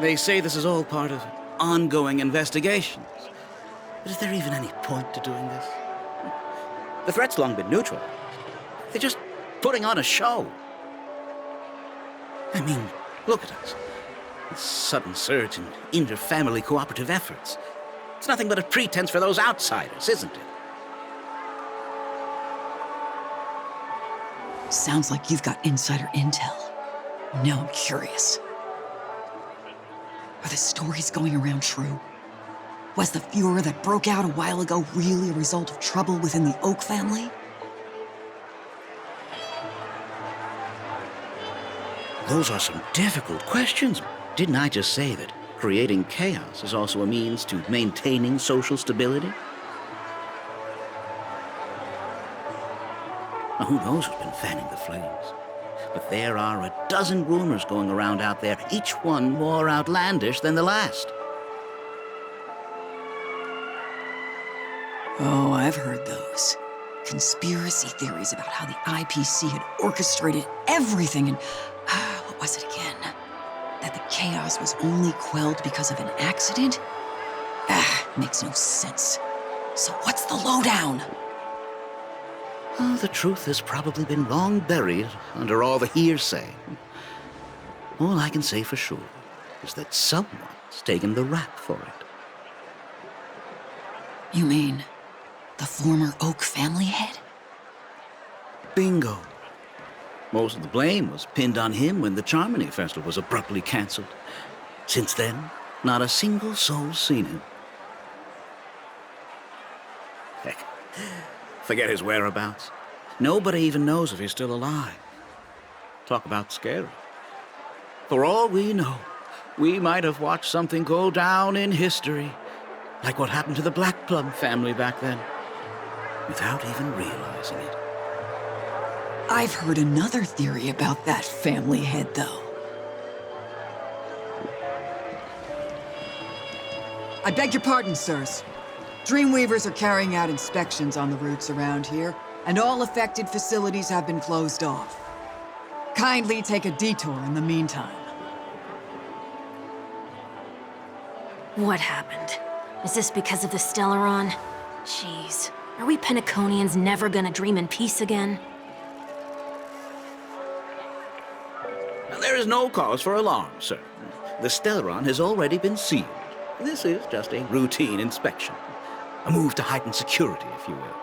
They say this is all part of ongoing investigations. But is there even any point to doing this? The threat's long been neutralized. They're just putting on a show. I mean, look at us. This sudden surge in inter-family cooperative efforts. It's nothing but a pretense for those outsiders, isn't it? Sounds like you've got insider intel. Now I'm curious. Are the stories going around true? Was the furor that broke out a while ago really a result of trouble within the Oak family? Those are some difficult questions. Didn't I just say that creating chaos is also a means to maintaining social stability? Now, who knows who's been fanning the flames? But there are a dozen rumors going around out there, each one more outlandish than the last. Oh, I've heard those. Conspiracy theories about how the IPC had orchestrated everything and... what was it again? That the chaos was only quelled because of an accident? Makes no sense. So what's the lowdown? Oh, the truth has probably been long buried under all the hearsay. All I can say for sure is that someone's taken the rap for it. You mean the former Oak family head? Bingo. Most of the blame was pinned on him when the Charmony Festival was abruptly cancelled. Since then, not a single soul's seen him. Heck, forget his whereabouts. Nobody even knows if he's still alive. Talk about scary. For all we know, we might have watched something go down in history, like what happened to the Black Plum family back then, without even realizing it. I've heard another theory about that family head, though. I beg your pardon, sirs. Dreamweavers are carrying out inspections on the routes around here, and all affected facilities have been closed off. Kindly take a detour in the meantime. What happened? Is this because of the Stellaron? Jeez, are we Penaconians never gonna dream in peace again? Now, there is no cause for alarm, sir. The Stellaron has already been sealed. This is just a routine inspection. A move to heighten security, if you will.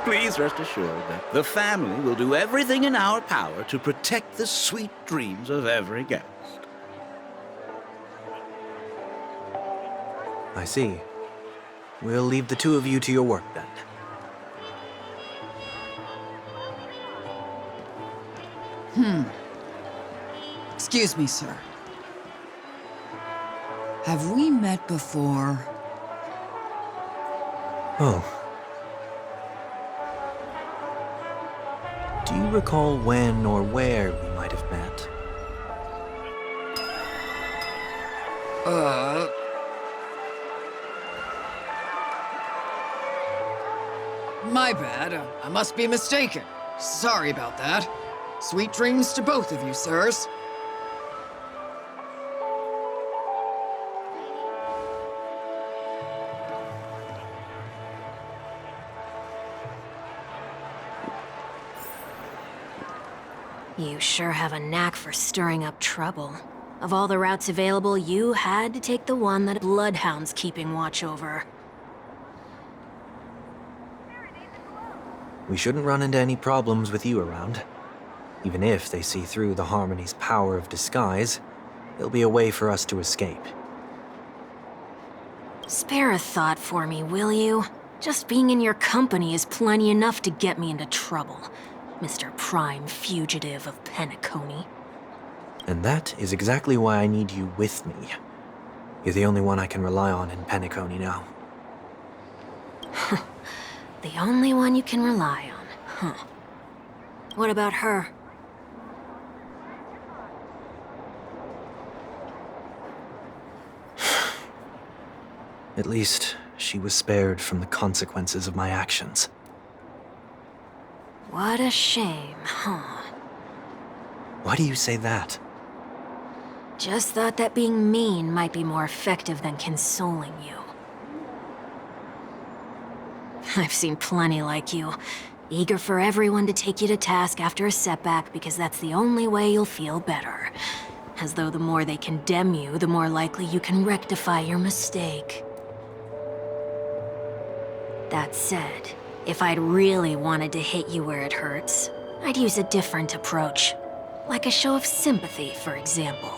Please rest assured that the family will do everything in our power to protect the sweet dreams of every guest. I see. We'll leave the two of you to your work then. Excuse me, sir. Have we met before? Oh. Do you recall when or where we might have met? My bad. I must be mistaken. Sorry about that. Sweet dreams to both of you, sirs. You sure have a knack for stirring up trouble. Of all the routes available, you had to take the one that Bloodhound's keeping watch over. We shouldn't run into any problems with you around. Even if they see through the Harmony's power of disguise, there'll be a way for us to escape. Spare a thought for me, will you? Just being in your company is plenty enough to get me into trouble, Mr. Prime Fugitive of Penacony. And that is exactly why I need you with me. You're the only one I can rely on in Penacony now. The only one you can rely on, huh? What about her? At least, she was spared from the consequences of my actions. What a shame, huh? Why do you say that? Just thought that being mean might be more effective than consoling you. I've seen plenty like you, eager for everyone to take you to task after a setback because that's the only way you'll feel better. As though the more they condemn you, the more likely you can rectify your mistake. That said, if I'd really wanted to hit you where it hurts, I'd use a different approach. Like a show of sympathy, for example.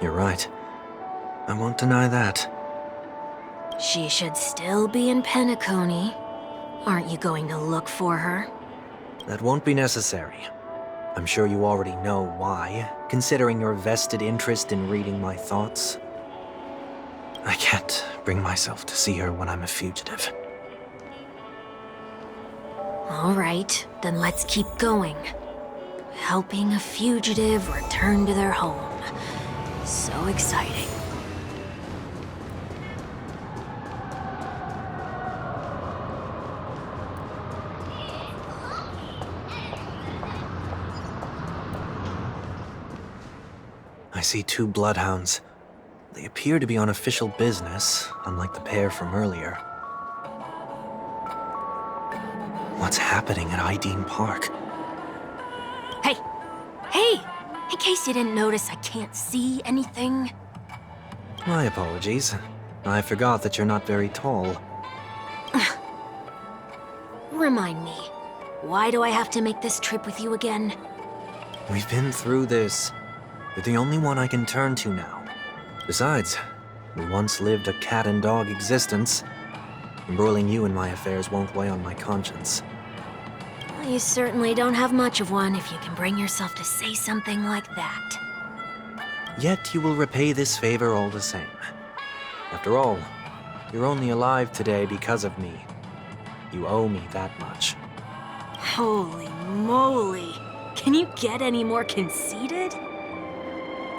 You're right. I won't deny that. She should still be in Penacony. Aren't you going to look for her? That won't be necessary. I'm sure you already know why, considering your vested interest in reading my thoughts. I can't bring myself to see her when I'm a fugitive. All right, then let's keep going. Helping a fugitive return to their home. So exciting. I see 2 bloodhounds. They appear to be on official business, unlike the pair from earlier. What's happening at Ideen Park? Hey! Hey! In case you didn't notice, I can't see anything. My apologies. I forgot that you're not very tall. Remind me, why do I have to make this trip with you again? We've been through this. You're the only one I can turn to now. Besides, we once lived a cat-and-dog existence. Embroiling you in my affairs won't weigh on my conscience. Well, you certainly don't have much of one if you can bring yourself to say something like that. Yet you will repay this favor all the same. After all, you're only alive today because of me. You owe me that much. Holy moly! Can you get any more conceited?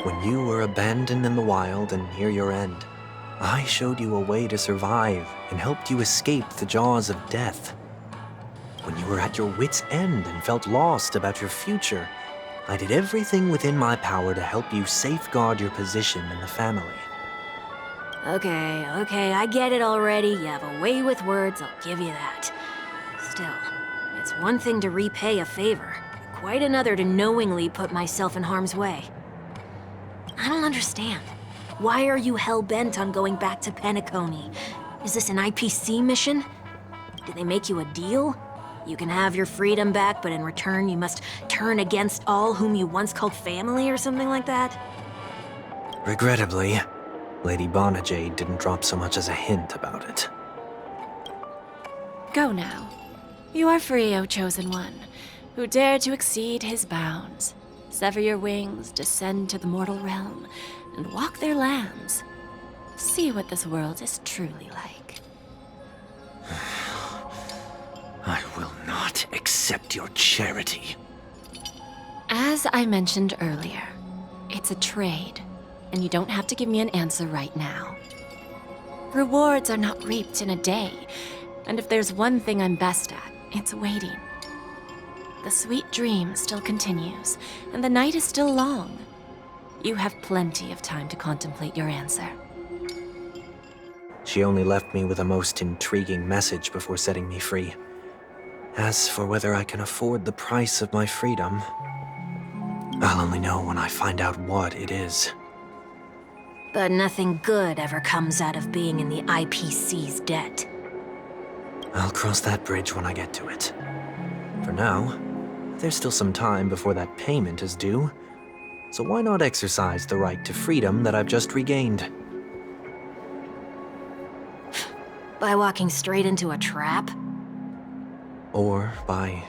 When you were abandoned in the wild and near your end, I showed you a way to survive and helped you escape the jaws of death. When you were at your wit's end and felt lost about your future, I did everything within my power to help you safeguard your position in the family. Okay, I get it already. You have a way with words, I'll give you that. Still, it's one thing to repay a favor, quite another to knowingly put myself in harm's way. I don't understand. Why are you hell-bent on going back to Penacony? Is this an IPC mission? Did they make you a deal? You can have your freedom back, but in return you must turn against all whom you once called family or something like that? Regrettably, Lady Bonajade didn't drop so much as a hint about it. Go now. You are free, O Chosen One, who dared to exceed his bounds. Sever your wings, descend to the mortal realm, and walk their lands. See what this world is truly like. I will not accept your charity. As I mentioned earlier, it's a trade, and you don't have to give me an answer right now. Rewards are not reaped in a day, and if there's one thing I'm best at, it's waiting. The sweet dream still continues, and the night is still long. You have plenty of time to contemplate your answer. She only left me with a most intriguing message before setting me free. As for whether I can afford the price of my freedom, I'll only know when I find out what it is. But nothing good ever comes out of being in the IPC's debt. I'll cross that bridge when I get to it. For now, there's still some time before that payment is due, so why not exercise the right to freedom that I've just regained? By walking straight into a trap? Or by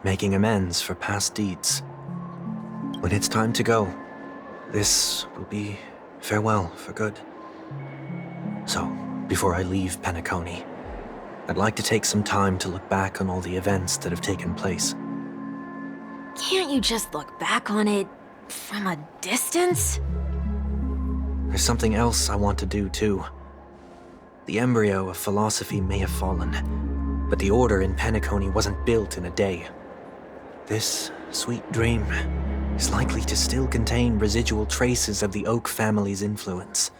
making amends for past deeds. When it's time to go, this will be farewell for good. So, before I leave Penacony, I'd like to take some time to look back on all the events that have taken place. Can't you just look back on it from a distance? There's something else I want to do too. The embryo of philosophy may have fallen, but the order in Penacony wasn't built in a day. This sweet dream is likely to still contain residual traces of the Oak family's influence.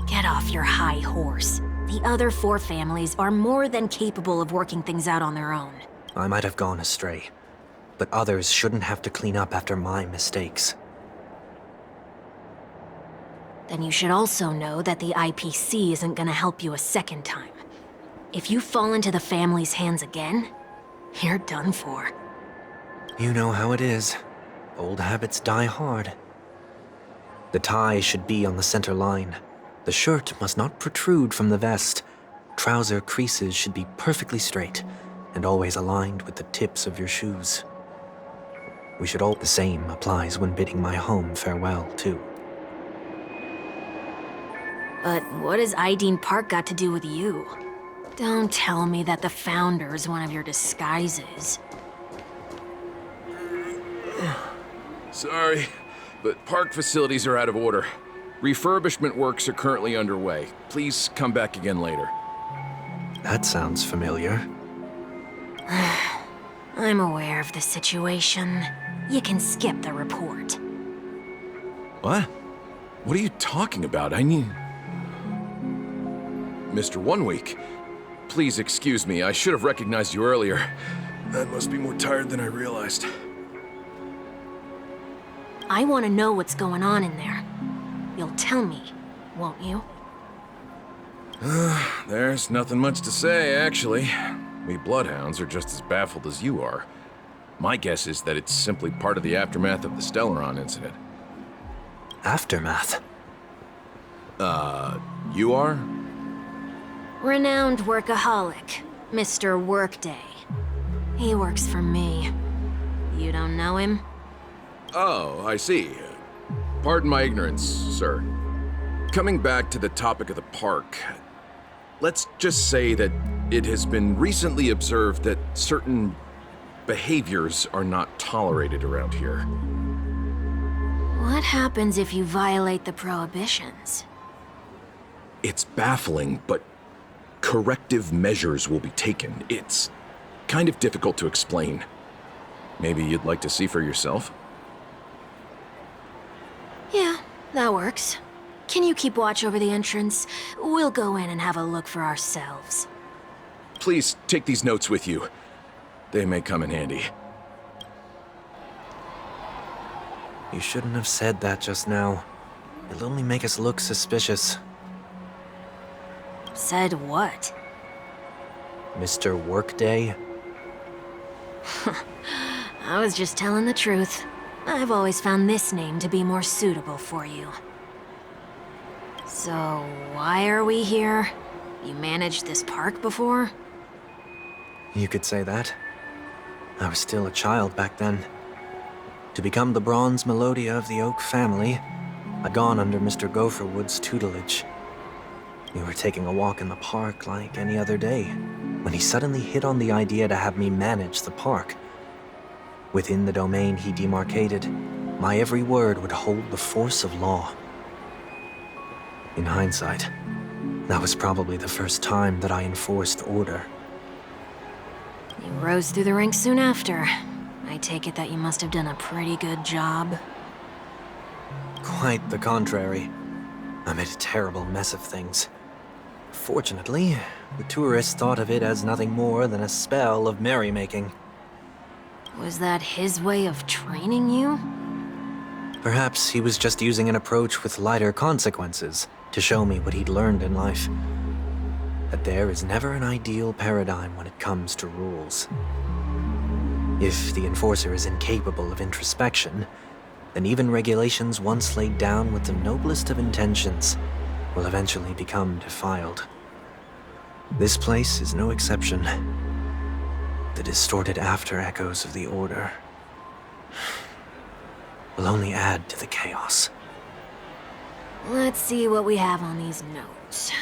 Get off your high horse. The other 4 families are more than capable of working things out on their own. I might have gone astray, but others shouldn't have to clean up after my mistakes. Then you should also know that the IPC isn't gonna help you a second time. If you fall into the family's hands again, you're done for. You know how it is. Old habits die hard. The tie should be on the center line. The shirt must not protrude from the vest. Trouser creases should be perfectly straight and always aligned with the tips of your shoes. We should all... The same applies when bidding my home farewell, too. But what has Ideen Park got to do with you? Don't tell me that the Founder's one of your disguises. Sorry, but park facilities are out of order. Refurbishment works are currently underway. Please come back again later. That sounds familiar. I'm aware of the situation. You can skip the report. What? What are you talking about? I need... Mr. One Week, please excuse me. I should have recognized you earlier. I must be more tired than I realized. I want to know what's going on in there. You'll tell me, won't you? There's nothing much to say, actually. We Bloodhounds are just as baffled as you are. My guess is that it's simply part of the aftermath of the Stellaron incident. Aftermath? You are? Renowned workaholic, Mr. Workday. He works for me. You don't know him? Oh, I see. Pardon my ignorance, sir. Coming back to the topic of the park, let's just say that it has been recently observed that certain behaviors are not tolerated around here. What happens if you violate the prohibitions? It's baffling, but corrective measures will be taken. It's kind of difficult to explain. Maybe you'd like to see for yourself? Yeah, that works. Can you keep watch over the entrance? We'll go in and have a look for ourselves. Please take these notes with you. They may come in handy. You shouldn't have said that just now. It'll only make us look suspicious. Said what? Mr. Workday? I was just telling the truth. I've always found this name to be more suitable for you. So, why are we here? You managed this park before? You could say that. I was still a child back then. To become the bronze Melodia of the Oak family, I'd gone under Mr. Gopherwood's tutelage. We were taking a walk in the park like any other day, when he suddenly hit on the idea to have me manage the park. Within the domain he demarcated, my every word would hold the force of law. In hindsight, that was probably the first time that I enforced order. You rose through the ranks soon after. I take it that you must have done a pretty good job. Quite the contrary. I made a terrible mess of things. Fortunately, the tourists thought of it as nothing more than a spell of merrymaking. Was that his way of training you? Perhaps he was just using an approach with lighter consequences to show me what he'd learned in life. That there is never an ideal paradigm when it comes to rules. If the enforcer is incapable of introspection, then even regulations once laid down with the noblest of intentions will eventually become defiled. This place is no exception. The distorted after-echoes of the Order will only add to the chaos. Let's see what we have on these notes.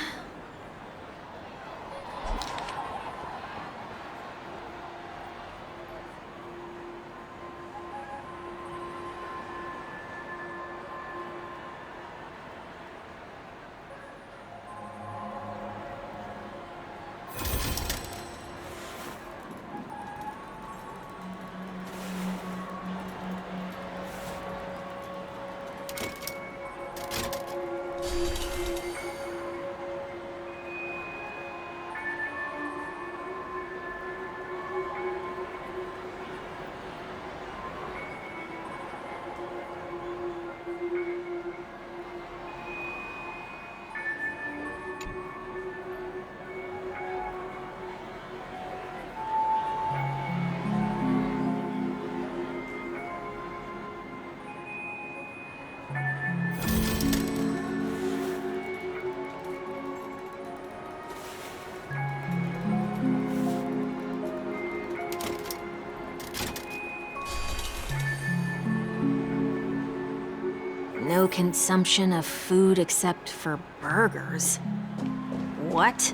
no consumption of food except for burgers. What?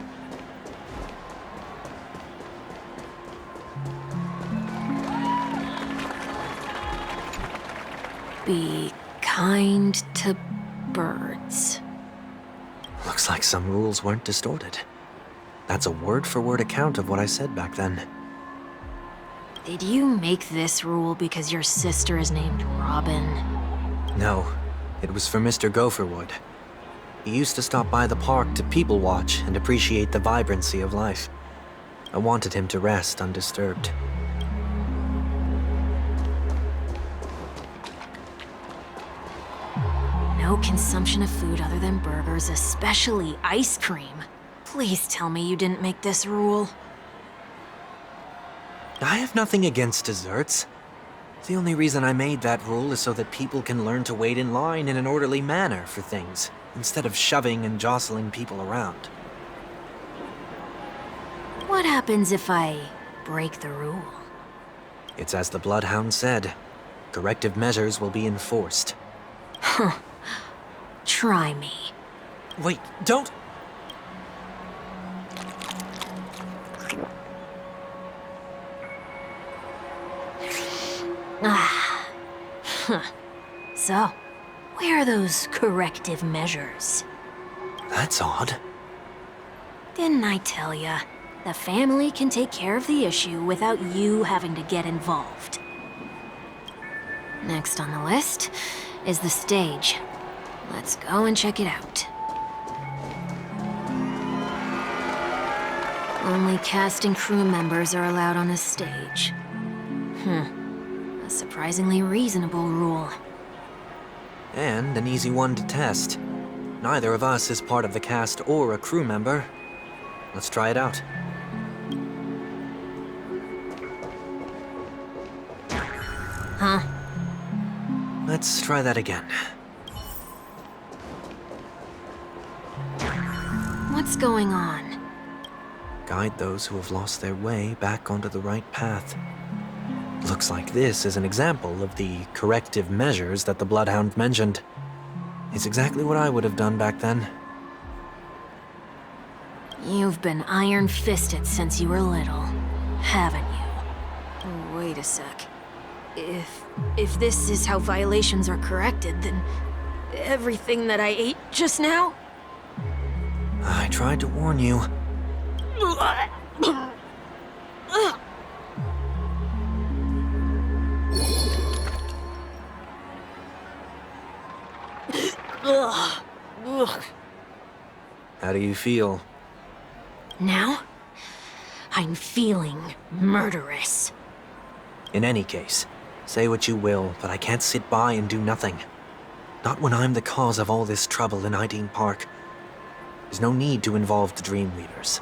Be kind to birds. Looks like some rules weren't distorted. That's a word-for-word account of what I said back then. Did you make this rule because your sister is named Robin? No, it was for Mr. Gopherwood. He used to stop by the park to people watch and appreciate the vibrancy of life. I wanted him to rest undisturbed. No consumption of food other than burgers, especially ice cream. Please tell me you didn't make this rule. I have nothing against desserts. The only reason I made that rule is so that people can learn to wait in line in an orderly manner for things, instead of shoving and jostling people around. What happens if I break the rule? It's as the Bloodhound said. Corrective measures will be enforced. Try me. Wait, don't! So, where are those corrective measures? That's odd. Didn't I tell ya? The family can take care of the issue without you having to get involved. Next on the list is the stage. Let's go and check it out. Only cast and crew members are allowed on the stage. A surprisingly reasonable rule. And an easy one to test. Neither of us is part of the cast or a crew member. Let's try it out. Huh? Let's try that again. What's going on? Guide those who have lost their way back onto the right path. Looks like this is an example of the corrective measures that the Bloodhound mentioned. It's exactly what I would have done back then. You've been iron-fisted since you were little, haven't you? Wait a sec. If this is how violations are corrected, then everything that I ate just now? I tried to warn you. How do you feel? Now, I'm feeling murderous. In any case, say what you will, but I can't sit by and do nothing. Not when I'm the cause of all this trouble in Ideen Park. There's no need to involve the Dream Leaders.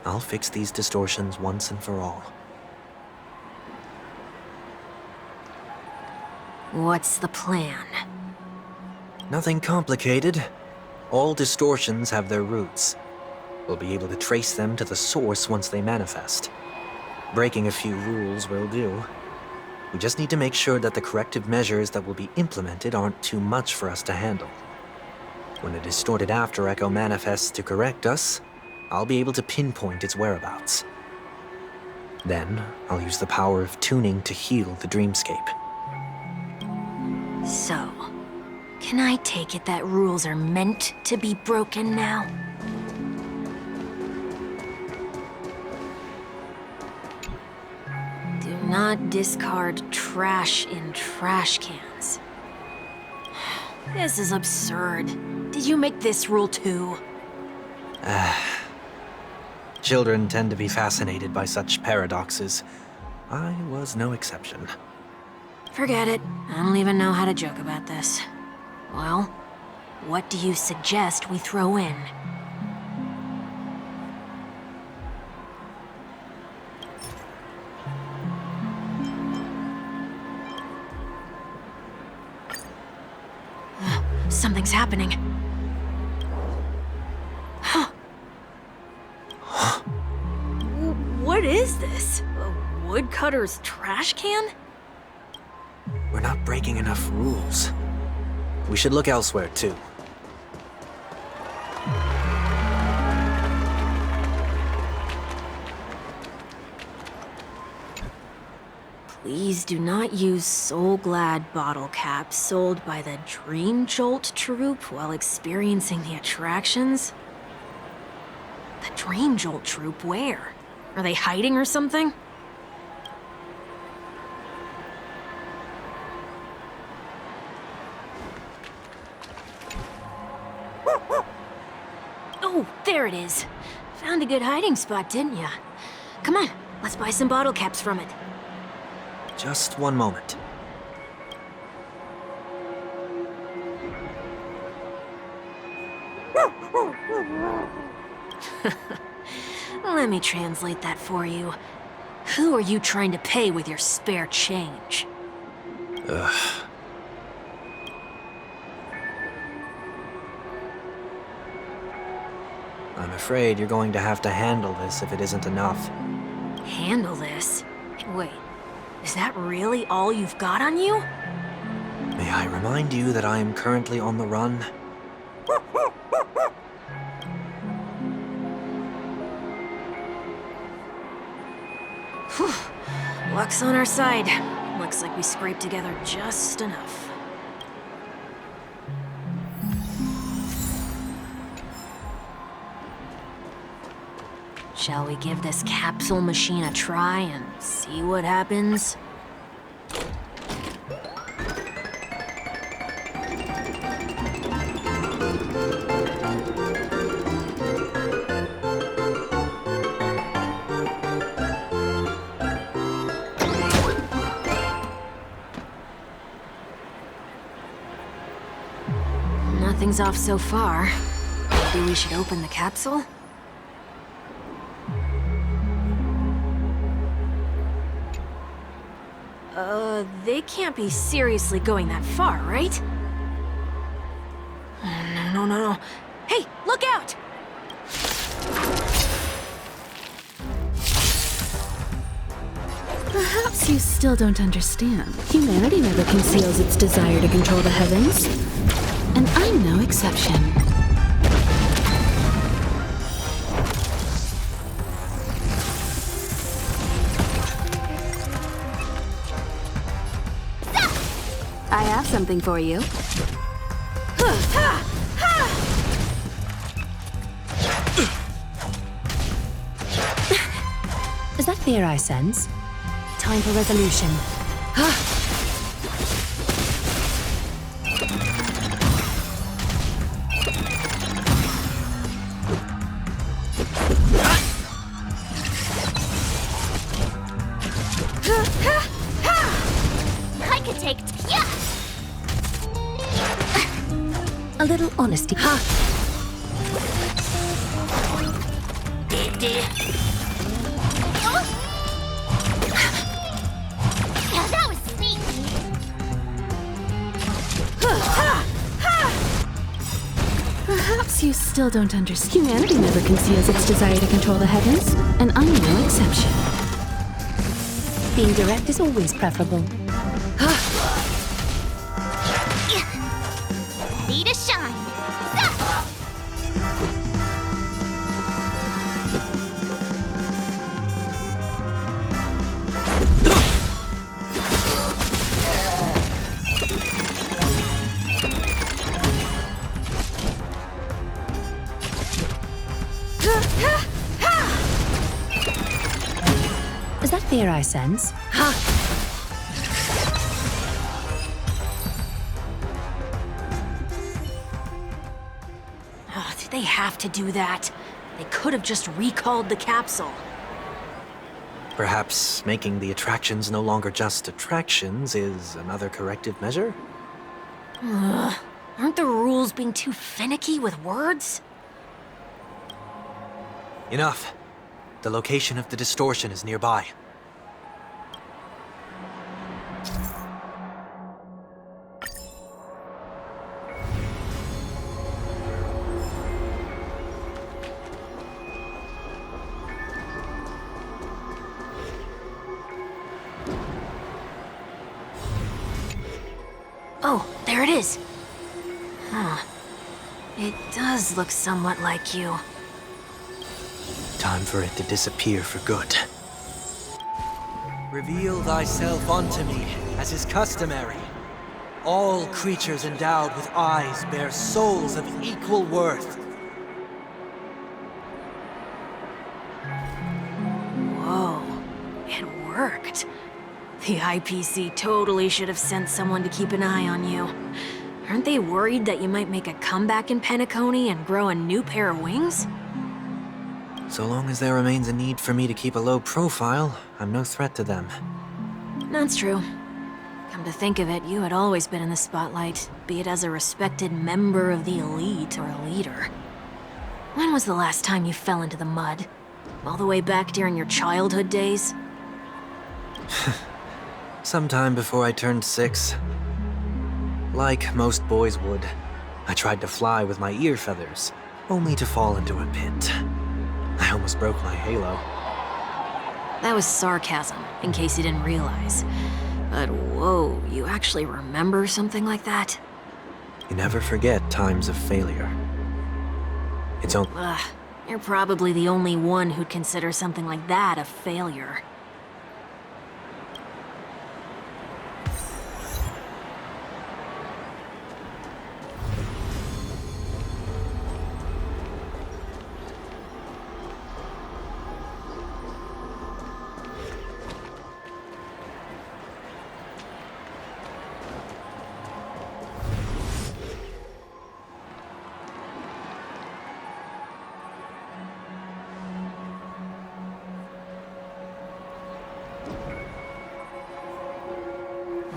I'll fix these distortions once and for all. What's the plan? Nothing complicated. All distortions have their roots. We'll be able to trace them to the source once they manifest. Breaking a few rules will do. We just need to make sure that the corrective measures that will be implemented aren't too much for us to handle. When a distorted after echo manifests to correct us, I'll be able to pinpoint its whereabouts. Then, I'll use the power of tuning to heal the dreamscape. So, can I take it that rules are meant to be broken now? Do not discard trash in trash cans. This is absurd. Did you make this rule too? Children tend to be fascinated by such paradoxes. I was no exception. Forget it. I don't even know how to joke about this. Well, what do you suggest we throw in? Something's happening. What is this? A woodcutter's trash can? We're not breaking enough rules. We should look elsewhere, too. Please do not use Soul Glad bottle caps sold by the Dream Jolt troupe while experiencing the attractions. The Dream Jolt troupe? Where? Are they hiding or something? Oh, there it is. Found a good hiding spot, didn't ya? Come on, let's buy some bottle caps from it. Just one moment. Let me translate that for you. Who are you trying to pay with your spare change? Ugh. I'm afraid you're going to have to handle this if it isn't enough. Handle this? Wait, is that really all you've got on you? May I remind you that I am currently on the run? Whew. Luck's on our side. Looks like we scraped together just enough. Shall we give this capsule machine a try and see what happens? Nothing's off so far. Maybe we should open the capsule? They can't be seriously going that far, right? No. Hey, look out! Perhaps you still don't understand. Humanity never conceals its desire to control the heavens. And I'm no exception. I have something for you. Is that fear I sense? Time for resolution. I could take. Yeah. A little honesty. Yeah, that was sweet. Perhaps you still don't understand. Humanity never conceals its desire to control the heavens, and I'm no exception. Being direct is always preferable. Ready to shine. Is that fear I sense? Oh, did they have to do that? They could have just recalled the capsule. Perhaps making the attractions no longer just attractions is another corrective measure? Aren't the rules being too finicky with words? Enough. The location of the distortion is nearby. Oh, there it is. It does look somewhat like you. Time for it to disappear for good. Reveal thyself unto me, as is customary. All creatures endowed with eyes bear souls of equal worth. Whoa, it worked. The IPC totally should have sent someone to keep an eye on you. Aren't they worried that you might make a comeback in Penacony and grow a new pair of wings? So long as there remains a need for me to keep a low profile, I'm no threat to them. That's true. Come to think of it, you had always been in the spotlight, be it as a respected member of the elite or a leader. When was the last time you fell into the mud? All the way back during your childhood days? Sometime before I turned 6. Like most boys would, I tried to fly with my ear feathers, only to fall into a pit. I almost broke my halo. That was sarcasm, in case you didn't realize. But whoa, you actually remember something like that? You never forget times of failure. It's only... Ugh, you're probably the only one who'd consider something like that a failure.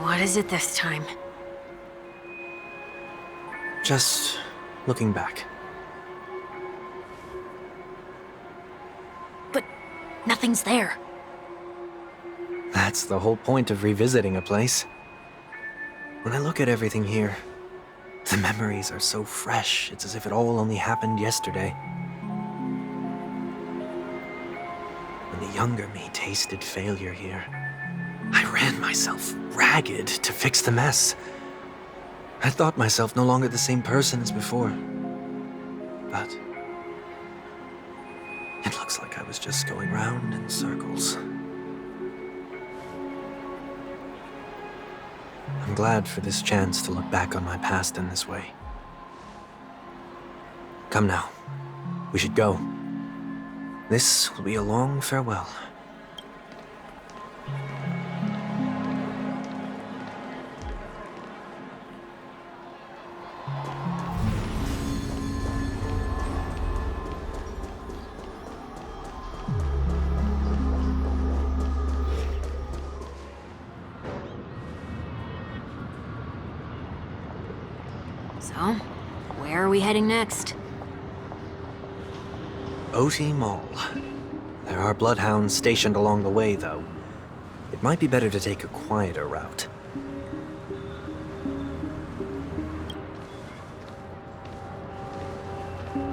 What is it this time? Just looking back. But nothing's there. That's the whole point of revisiting a place. When I look at everything here, the memories are so fresh, it's as if it all only happened yesterday. When the younger me tasted failure here, I ran myself ragged to fix the mess. I thought myself no longer the same person as before. But it looks like I was just going round in circles. I'm glad for this chance to look back on my past in this way. Come now, we should go. This will be a long farewell. So, where are we heading next? OT Mall. There are bloodhounds stationed along the way, though. It might be better to take a quieter route.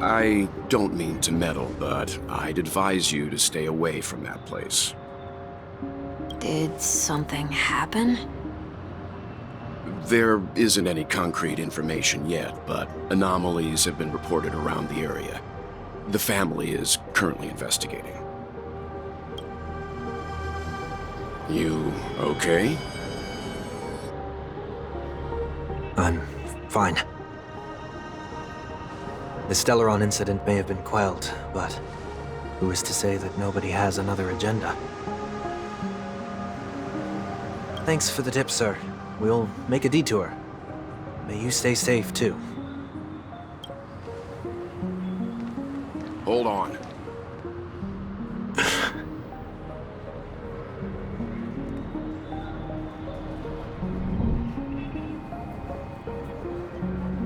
I don't mean to meddle, but I'd advise you to stay away from that place. Did something happen? There isn't any concrete information yet, but anomalies have been reported around the area. The family is currently investigating. You okay? I'm fine. The Stellaron incident may have been quelled, but who is to say that nobody has another agenda? Thanks for the tip, sir. We'll make a detour. May you stay safe, too. Hold on.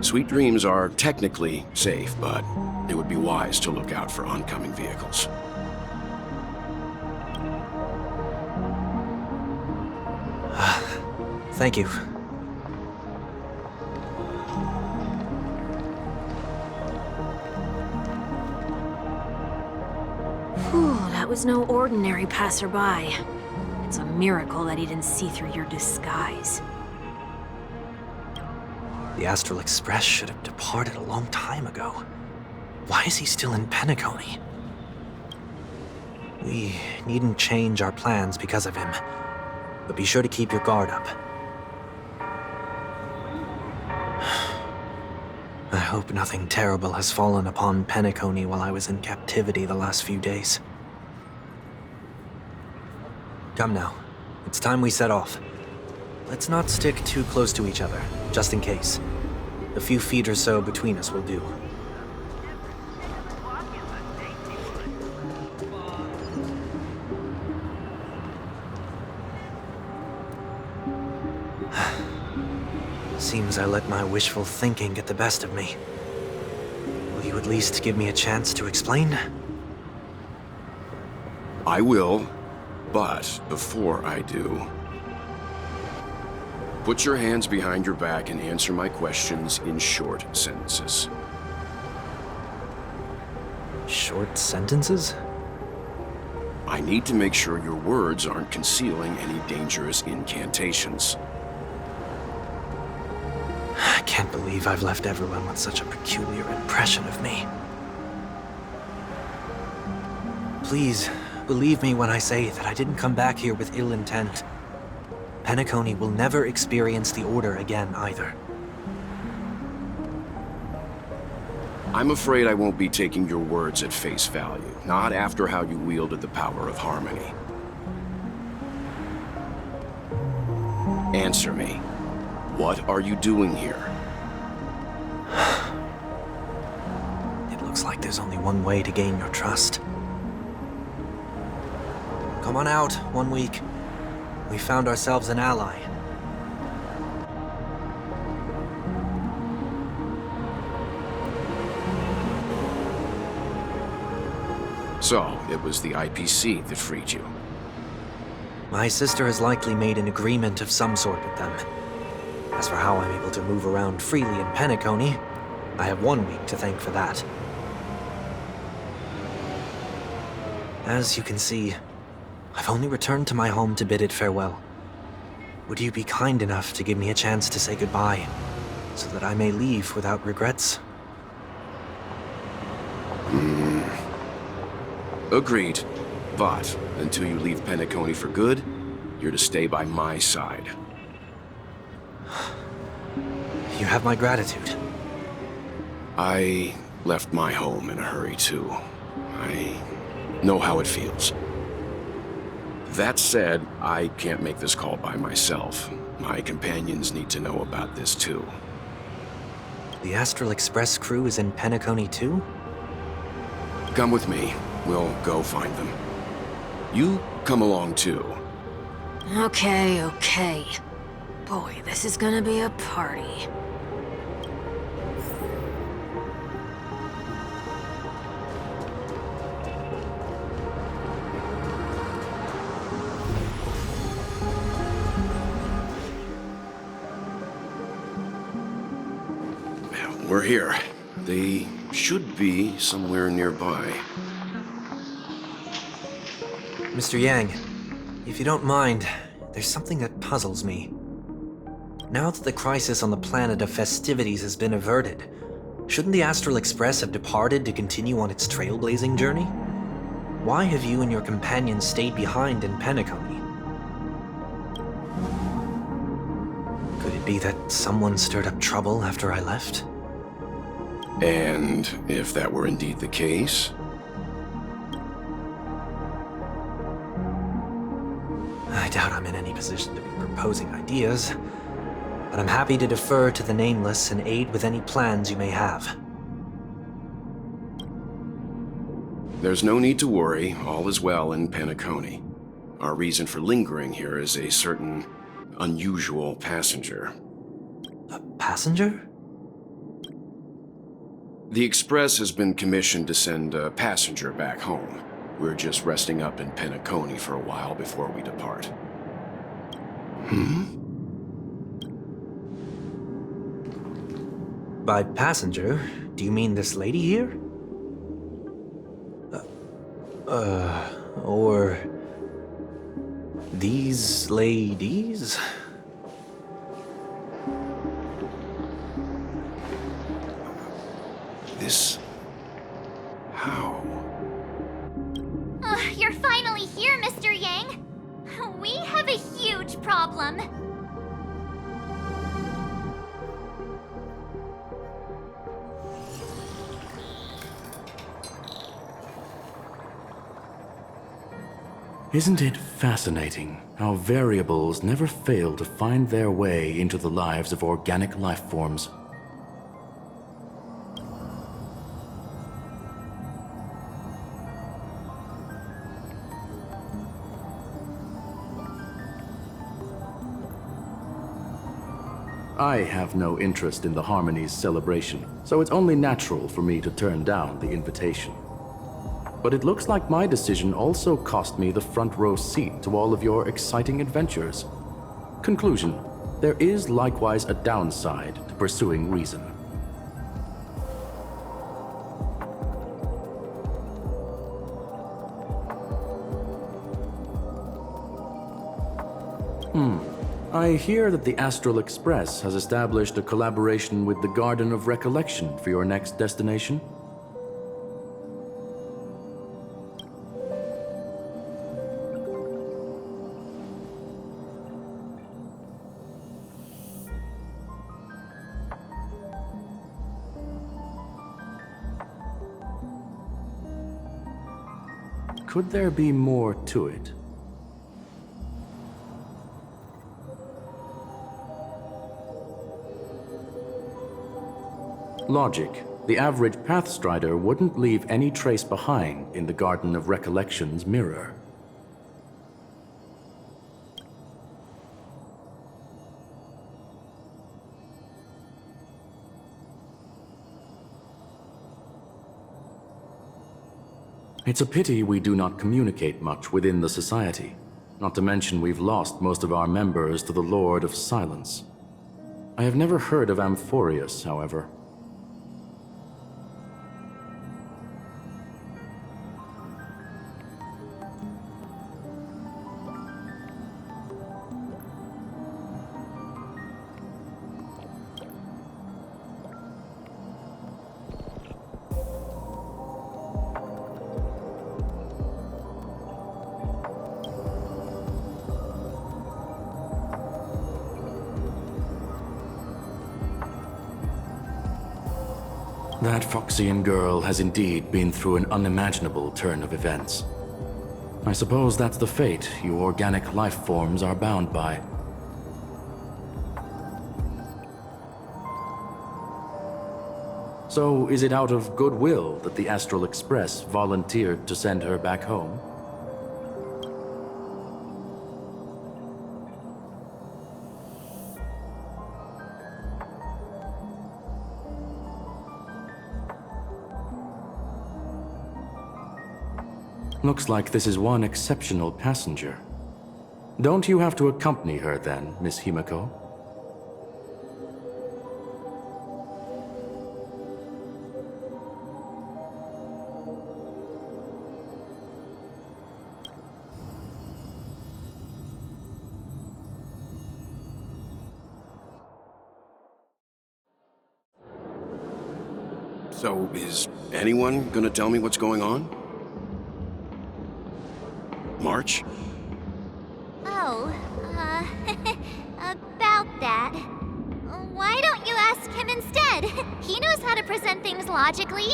Sweet Dreams are technically safe, but it would be wise to look out for oncoming vehicles. Thank you. Whew, that was no ordinary passerby. It's a miracle that he didn't see through your disguise. The Astral Express should have departed a long time ago. Why is he still in Penacony? We needn't change our plans because of him, but be sure to keep your guard up. I hope nothing terrible has fallen upon Penacony while I was in captivity the last few days. Come now, it's time we set off. Let's not stick too close to each other, just in case. A few feet or so between us will do. Seems I let my wishful thinking get the best of me. Will you at least give me a chance to explain? I will, but before I do, put your hands behind your back and answer my questions in short sentences. Short sentences? I need to make sure your words aren't concealing any dangerous incantations. I can't believe I've left everyone with such a peculiar impression of me. Please, believe me when I say that I didn't come back here with ill intent. Penacony will never experience the Order again, either. I'm afraid I won't be taking your words at face value, not after how you wielded the power of harmony. Answer me. What are you doing here? It looks like there's only one way to gain your trust. Come on out, 1 week. We found ourselves an ally. So, it was the IPC that freed you. My sister has likely made an agreement of some sort with them. As for how I'm able to move around freely in Penacony, I have 1 week to thank for that. As you can see, I've only returned to my home to bid it farewell. Would you be kind enough to give me a chance to say goodbye, so that I may leave without regrets? Agreed. But until you leave Penacony for good, you're to stay by my side. You have my gratitude. I left my home in a hurry, too. I know how it feels. That said, I can't make this call by myself. My companions need to know about this, too. The Astral Express crew is in Penacony, too? Come with me. We'll go find them. You come along, too. Okay, okay. Boy, this is gonna be a party. We're here. They should be somewhere nearby. Mr. Yang, if you don't mind, there's something that puzzles me. Now that the crisis on the planet of festivities has been averted, shouldn't the Astral Express have departed to continue on its trailblazing journey? Why have you and your companions stayed behind in Penacony? Could it be that someone stirred up trouble after I left? And if that were indeed the case? I doubt I'm in any position to be proposing ideas, but I'm happy to defer to the Nameless and aid with any plans you may have. There's no need to worry. All is well in Penacony. Our reason for lingering here is a certain unusual passenger. A passenger? The Express has been commissioned to send a passenger back home. We're just resting up in Penacony for a while before we depart. By passenger, do you mean this lady here? Or these ladies? How? You're finally here, Mr. Yang. We have a huge problem. Isn't it fascinating how variables never fail to find their way into the lives of organic life forms? I have no interest in the Harmony's celebration, so it's only natural for me to turn down the invitation. But it looks like my decision also cost me the front row seat to all of your exciting adventures. Conclusion: there is likewise a downside to pursuing reason. I hear that the Astral Express has established a collaboration with the Garden of Recollection for your next destination. Could there be more to it? Logic. The average Pathstrider wouldn't leave any trace behind in the Garden of Recollection's mirror. It's a pity we do not communicate much within the society. Not to mention we've lost most of our members to the Lord of Silence. I have never heard of Amphorius, however. That Foxian girl has indeed been through an unimaginable turn of events. I suppose that's the fate you organic life forms are bound by. So, is it out of goodwill that the Astral Express volunteered to send her back home? Looks like this is one exceptional passenger. Don't you have to accompany her then, Miss Himiko? So, is anyone gonna tell me what's going on? March? Oh, about that. Why don't you ask him instead? He knows how to present things logically.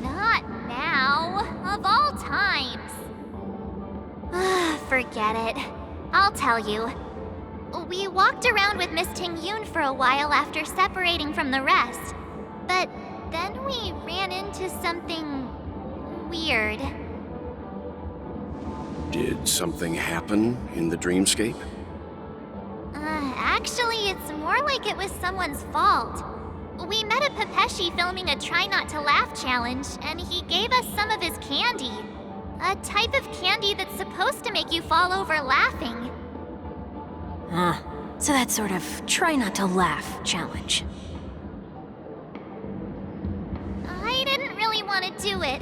Not now. Of all times. Forget it. I'll tell you. We walked around with Miss Ting-Yun for a while after separating from the rest. But then we ran into something weird. Did something happen in the dreamscape? Actually, it's more like it was someone's fault. We met a Pepeshi filming a Try Not to Laugh challenge, and he gave us some of his candy. A type of candy that's supposed to make you fall over laughing. So that sort of try not to laugh challenge. want to do it.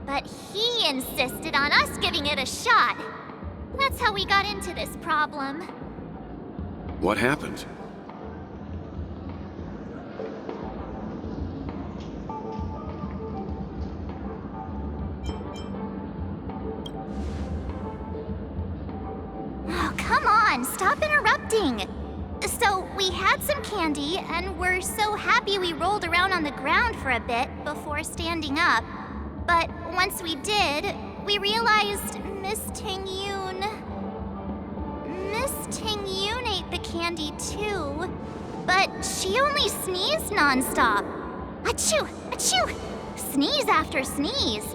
But he insisted on us giving it a shot. That's how we got into this problem. What happened? Oh, come on, stop interrupting. So, we had some candy, and we're so happy we rolled around on the ground for a bit before standing up. But once we did, we realized Miss Ting-Yoon ate the candy too. But she only sneezed nonstop. Achoo! Achoo! Sneeze after sneeze.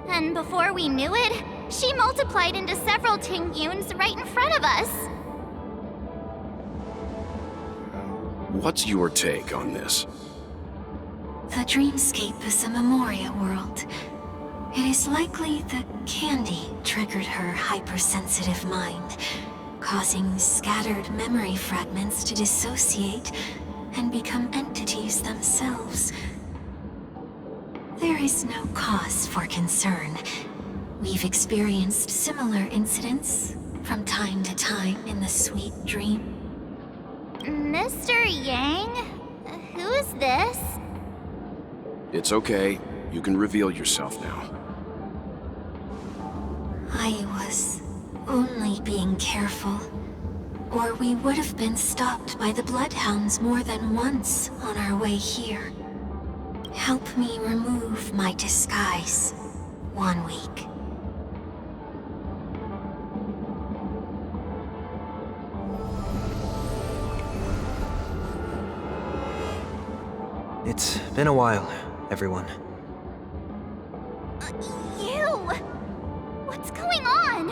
And before we knew it, she multiplied into several Ting-Yoons right in front of us. What's your take on this? The dreamscape is a Memoria world. It is likely the candy triggered her hypersensitive mind, causing scattered memory fragments to dissociate and become entities themselves. There is no cause for concern. We've experienced similar incidents from time to time in the sweet dream. Mr. Yang? Who's this? It's okay. You can reveal yourself now. I was only being careful, or we would have been stopped by the Bloodhounds more than once on our way here. Help me remove my disguise. 1 week. It's been a while, everyone. You! What's going on?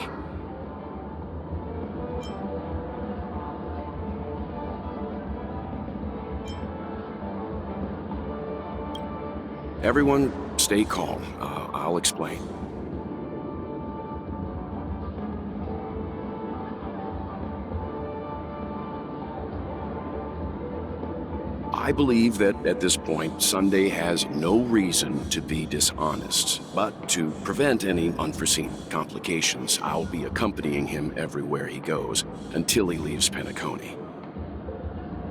Everyone, stay calm. I'll explain. I believe that at this point, Sunday has no reason to be dishonest. But to prevent any unforeseen complications, I'll be accompanying him everywhere he goes until he leaves Penacony.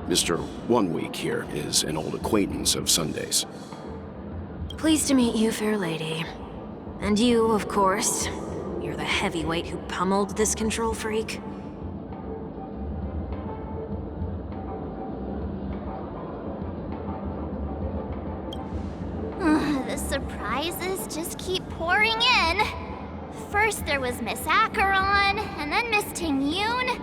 Mr. 1 Week here is an old acquaintance of Sunday's. Pleased to meet you, fair lady. And you, of course. You're the heavyweight who pummeled this control freak. The surprises just keep pouring in. First there was Miss Acheron, and then Miss Ting-Yoon.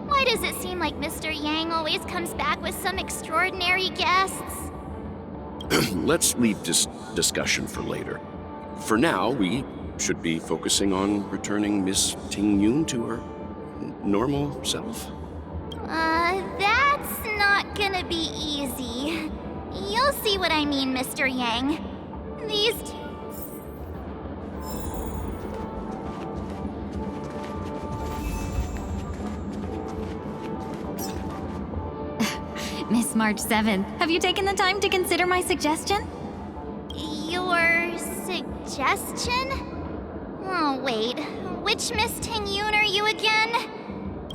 Why does it seem like Mr. Yang always comes back with some extraordinary guests? Let's leave this discussion for later. For now, we should be focusing on returning Miss Ting-Yoon to her normal self. That's not gonna be easy. You'll see what I mean, Mr. Yang. These... Miss March 7th, have you taken the time to consider my suggestion? Your suggestion? Oh, wait. Which Miss Ting-Yoon are you again?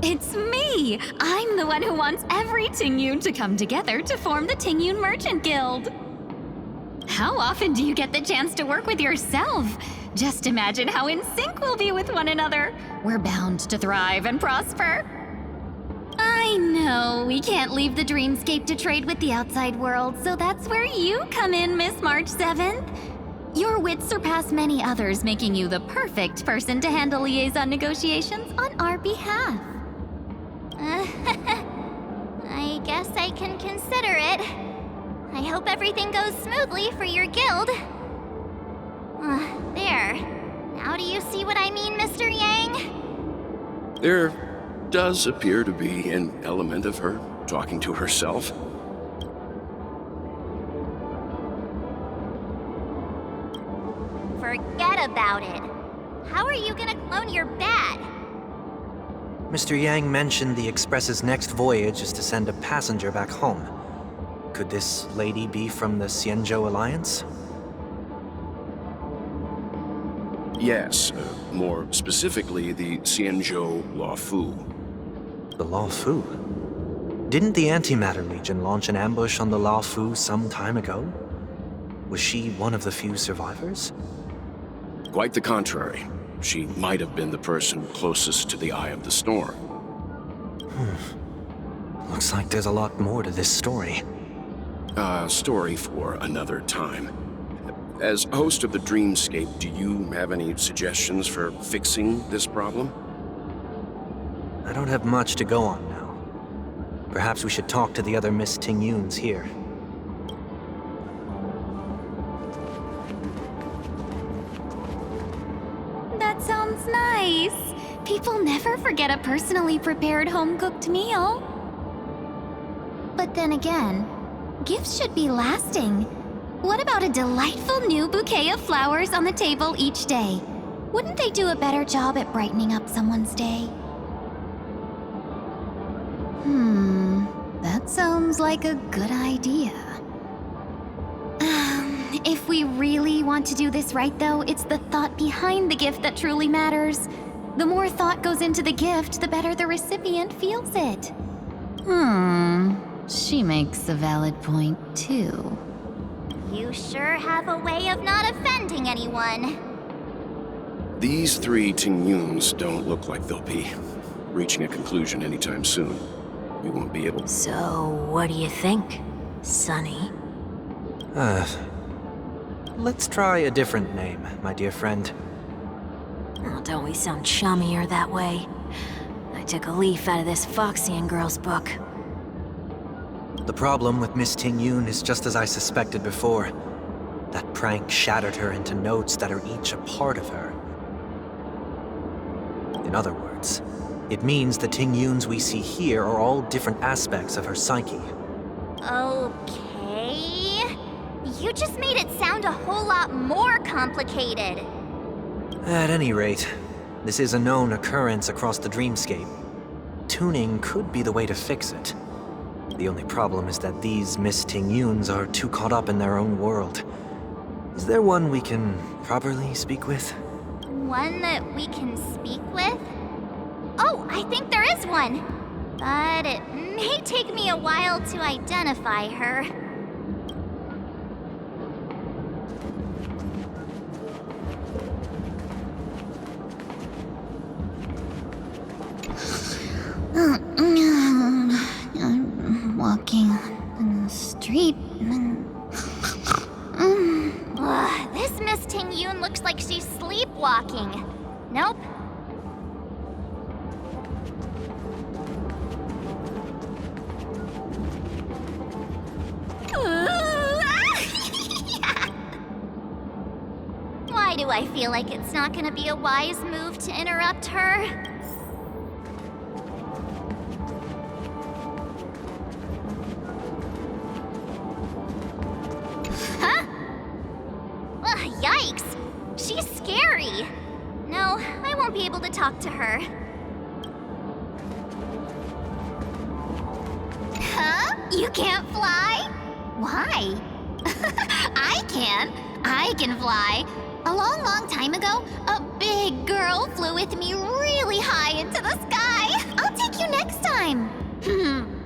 It's me! I'm the one who wants every Ting-Yoon to come together to form the Ting-Yoon Merchant Guild. How often do you get the chance to work with yourself? Just imagine how in sync we'll be with one another. We're bound to thrive and prosper. I know, we can't leave the dreamscape to trade with the outside world, so that's where you come in, Miss March 7th. Your wits surpass many others, making you the perfect person to handle liaison negotiations on our behalf. I guess I can consider it. I hope everything goes smoothly for your guild. There. Now do you see what I mean, Mr. Yang? There does appear to be an element of her talking to herself. Forget about it. How are you gonna clone your bat? Mr. Yang mentioned the Express's next voyage is to send a passenger back home. Could this lady be from the Xianzhou Alliance? Yes, more specifically, the Xianzhou Luofu. The Luofu? Didn't the Antimatter Legion launch an ambush on the Luofu some time ago? Was she one of the few survivors? Quite the contrary. She might have been the person closest to the Eye of the Storm. Looks like there's a lot more to this story. Story for another time. As host of the Dreamscape, do you have any suggestions for fixing this problem? I don't have much to go on now. Perhaps we should talk to the other Miss Tingyuns here. That sounds nice. People never forget a personally prepared home-cooked meal. But then again, gifts should be lasting. What about a delightful new bouquet of flowers on the table each day? Wouldn't they do a better job at brightening up someone's day? That sounds like a good idea. If we really want to do this right, though, it's the thought behind the gift that truly matters. The more thought goes into the gift, the better the recipient feels it. She makes a valid point, too. You sure have a way of not offending anyone. These three Tingyuns don't look like they'll be reaching a conclusion anytime soon. We won't be able to... So, what do you think, Sonny? Let's try a different name, my dear friend. Oh, don't we sound chummier that way? I took a leaf out of this Foxian girl's book. The problem with Miss Tingyun is just as I suspected before. That prank shattered her into notes that are each a part of her. In other words, it means the Tingyuns we see here are all different aspects of her psyche. Okay. You just made it sound a whole lot more complicated. At any rate, this is a known occurrence across the Dreamscape. Tuning could be the way to fix it. The only problem is that these Miss Tingyuns are too caught up in their own world. Is there one we can properly speak with? One that we can speak with? Oh, I think there is one. But it may take me a while to identify her. I'm walking in the street and... Ugh, this Miss Tingyun looks like she's sleepwalking. Nope. Why do I feel like it's not gonna be a wise move to interrupt her? Huh? Ugh, yikes! She's scary. No, I won't be able to talk to her. Huh? You can't fly? Why? I can. I can fly. A long, long time ago, a big girl flew with me really high into the sky. I'll take you next time.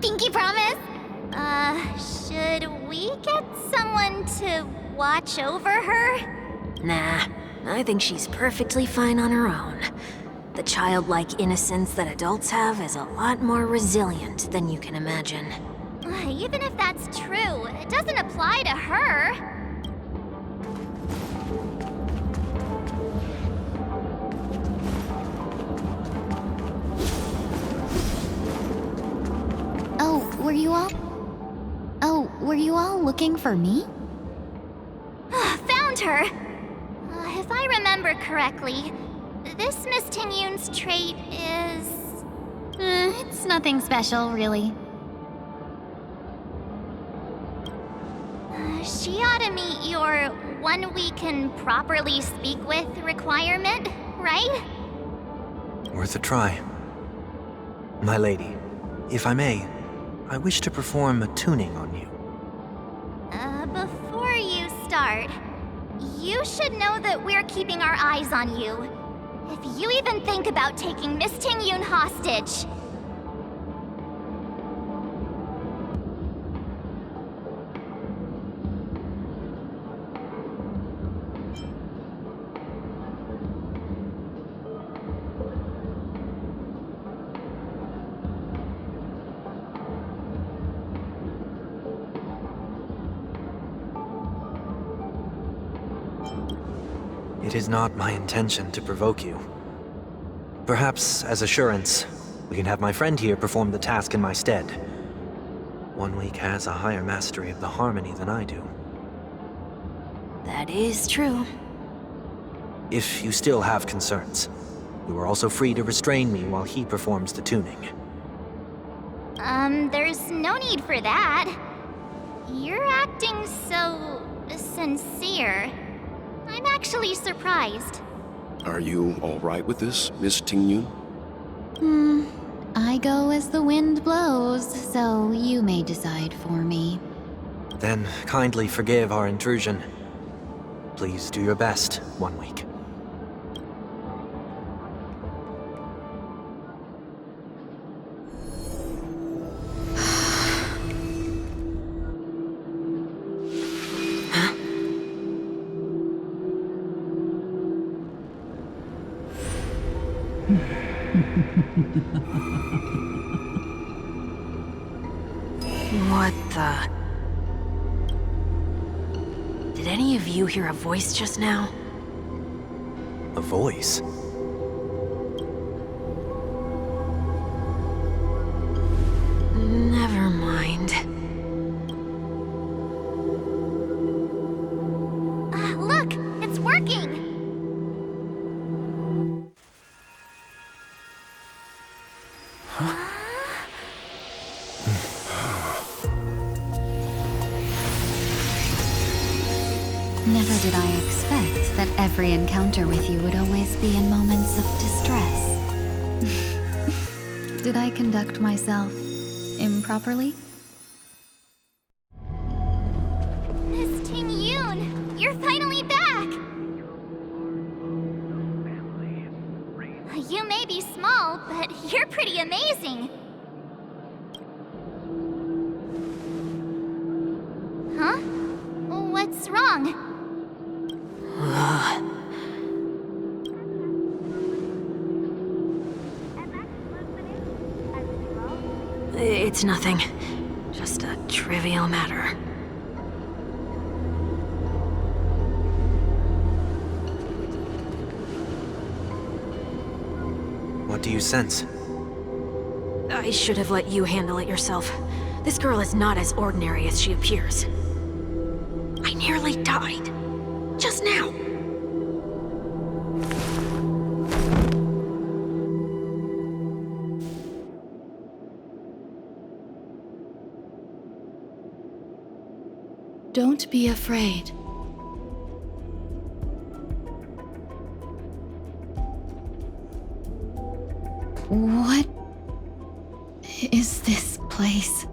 Pinky promise? Should we get someone to watch over her? Nah, I think she's perfectly fine on her own. The childlike innocence that adults have is a lot more resilient than you can imagine. Even if that's true, it doesn't apply to her. Were you all looking for me? Found her! If I remember correctly, this Miss Tingyun's trait is... It's nothing special, really. She ought to meet your one we can properly speak with requirement, right? Worth a try. My lady, if I may, I wish to perform a tuning on you. Before you start, You should know that we're keeping our eyes on you. If you even think about taking Miss Ting-Yun hostage... It is not my intention to provoke you. Perhaps, as assurance, we can have my friend here perform the task in my stead. 1 week has a higher mastery of the harmony than I do. That is true. If you still have concerns, you are also free to restrain me while he performs the tuning. There's no need for that. You're acting so... sincere. I'm actually surprised. Are you all right with this, Miss Ting-Yun? I go as the wind blows, so you may decide for me. Then kindly forgive our intrusion. Please do your best, 1 week. What the... Did any of you hear a voice just now? A voice? Never mind. Look! It's working! Never did I expect that every encounter with you would always be in moments of distress. Did I conduct myself improperly? Miss Ting-Yun! You're finally back! You may be small, but you're pretty amazing. Huh? What's wrong? It's nothing. Just a trivial matter. What do you sense? I should have let you handle it yourself. This girl is not as ordinary as she appears. I nearly died. Just now. Don't be afraid. What is this place?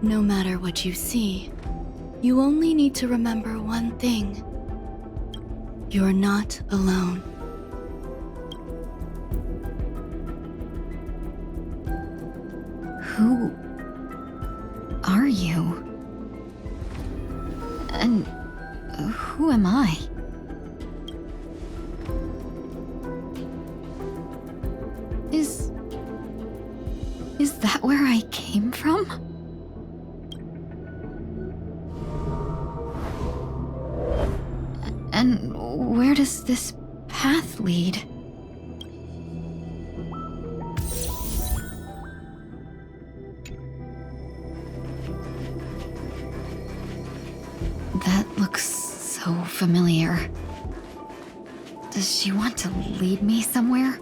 No matter what you see, you only need to remember one thing. You're not alone. Who are you? And who am I? Is that where I came from? And where does this path lead? That looks so familiar. Does she want to lead me somewhere?